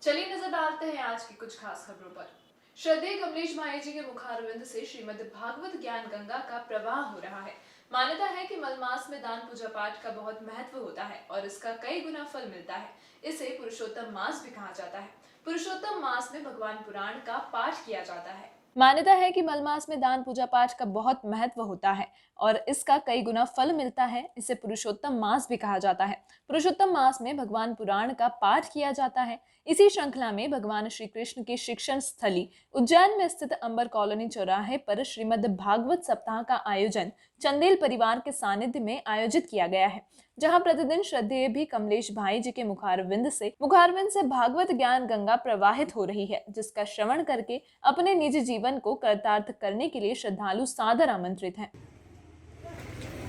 चलिए नजर डालते हैं आज की कुछ खास खबरों पर। श्रद्धेय कमलेश भाई जी के मुखारविंद से श्रीमद् भागवत ज्ञान गंगा का प्रवाह हो रहा है। मान्यता है कि मलमास में दान पूजा पाठ का बहुत महत्व होता है और इसका कई गुना फल मिलता है। इसे पुरुषोत्तम मास भी कहा जाता है। पुरुषोत्तम मास में भगवान पुराण का पाठ किया जाता है। मान्यता है कि मलमास में दान पूजा पाठ का बहुत महत्व होता है और इसका कई गुना फल मिलता है। इसे पुरुषोत्तम मास भी कहा जाता है। पुरुषोत्तम मास में भगवान पुराण का पाठ किया जाता है। इसी श्रृंखला में भगवान श्री कृष्ण की शिक्षण स्थली उज्जैन में स्थित अंबर कॉलोनी चौराहे पर श्रीमद् भागवत सप्ताह का आयोजन चंदेल परिवार के सानिध्य में आयोजित किया गया है, जहां प्रतिदिन श्रद्धेय भी कमलेश भाई जी के मुखारविंद से भागवत ज्ञान गंगा प्रवाहित हो रही है, जिसका श्रवण करके अपने निजी जीवन को कर्तार्थ करने के लिए श्रद्धालु सादर आमंत्रित हैं।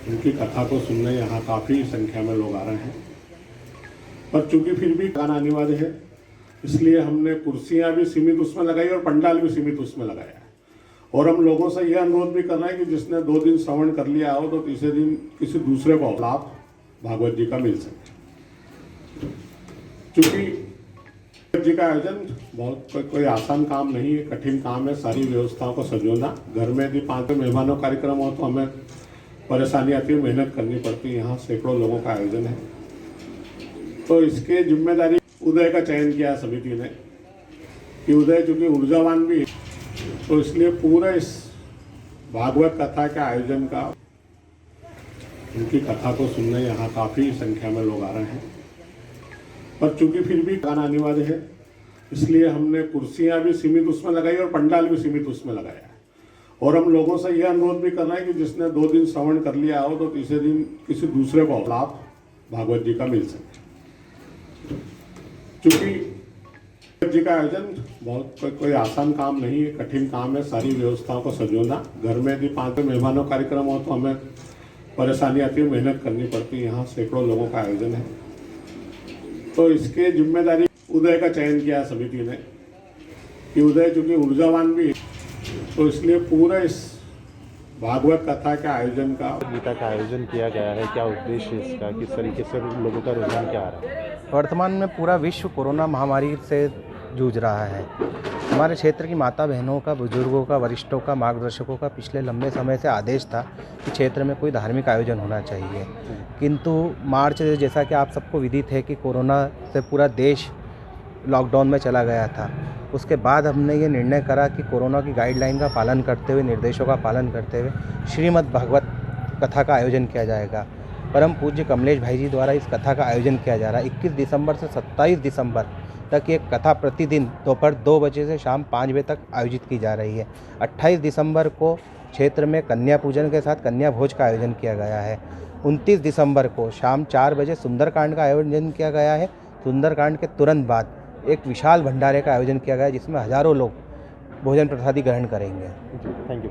उनकी कथा को सुनने यहाँ काफ़ी संख्या में लोग आ रहे हैं, पर चूंकि फिर भी गाना अनिवार्य है, इसलिए हमने कुर्सियाँ भी सीमित उसमें लगाई और पंडाल भी सीमित उसमें लगाया है। और हम लोगों से यह अनुरोध भी कर रहे हैं कि जिसने 2 दिन श्रवण कर लिया हो तो तीसरे दिन किसी दूसरे को लाभ भागवत जी का मिल सके। चूँकि जी का आयोजन बहुत कोई आसान काम नहीं है, कठिन काम है। सारी व्यवस्थाओं को संजोना, घर में यदि 5 मेहमानों कार्यक्रम हो तो हमें परेशानी आती है, मेहनत करनी पड़ती है। यहाँ सैकड़ों लोगों का आयोजन है, तो इसके जिम्मेदारी उदय का चयन किया समिति ने कि उदय चूँकि ऊर्जावान भी है, तो इसलिए पूरा इस भागवत कथा के आयोजन का, उनकी कथा को सुनने यहाँ काफ़ी संख्या में लोग आ रहे हैं, पर चूँकि फिर भी गाना अनिवार्य है, इसलिए हमने कुर्सियाँ भी सीमित उसमें लगाई और पंडाल भी सीमित उसमें लगाया है। और हम लोगों से यह अनुरोध भी कर रहे हैं कि जिसने 2 दिन श्रवण कर लिया हो तो तीसरे दिन किसी दूसरे को लाभ भागवत जी का मिल सके। चूँकि जी का आयोजन बहुत कोई आसान काम नहीं है, कठिन काम है। सारी व्यवस्थाओं को संजोना, घर में यदि 5 मेहमानों कार्यक्रम हो तो हमें परेशानी आती है, मेहनत करनी पड़ती है। यहाँ सैकड़ों लोगों का आयोजन है, तो इसके जिम्मेदारी उदय का चयन किया समिति ने कि उदय चूँकि ऊर्जावान भी है, तो इसलिए पूरा इस भागवत कथा के आयोजन का, गीता का आयोजन किया गया है। क्या उद्देश्य इसका, किस तरीके से लोगों का रुझान क्या आ रहा है? वर्तमान में पूरा विश्व कोरोना महामारी से जूझ रहा है। हमारे क्षेत्र की माता बहनों का, बुजुर्गों का, वरिष्ठों का, मार्गदर्शकों का पिछले लंबे समय से आदेश था कि क्षेत्र में कोई धार्मिक आयोजन होना चाहिए, किंतु मार्च, जैसा कि आप सबको विदित है कि कोरोना से पूरा देश लॉकडाउन में चला गया था। उसके बाद हमने ये निर्णय करा कि कोरोना की गाइडलाइन का पालन करते हुए, निर्देशों का पालन करते हुए श्रीमद् भागवत कथा का आयोजन किया जाएगा। परम पूज्य कमलेश भाई जी द्वारा इस कथा का आयोजन किया जा रहा है। 21 दिसंबर से 27 दिसंबर तक ये कथा प्रतिदिन दोपहर 2 बजे से शाम 5 बजे तक आयोजित की जा रही है। 28 दिसंबर को क्षेत्र में कन्या पूजन के साथ कन्या भोज का आयोजन किया गया है। 29 दिसंबर को शाम 4 बजे सुंदरकांड का आयोजन किया गया है। सुंदरकांड के तुरंत बाद एक विशाल भंडारे का आयोजन किया गया है, जिसमें हज़ारों लोग भोजन प्रसादी ग्रहण करेंगे। Thank you.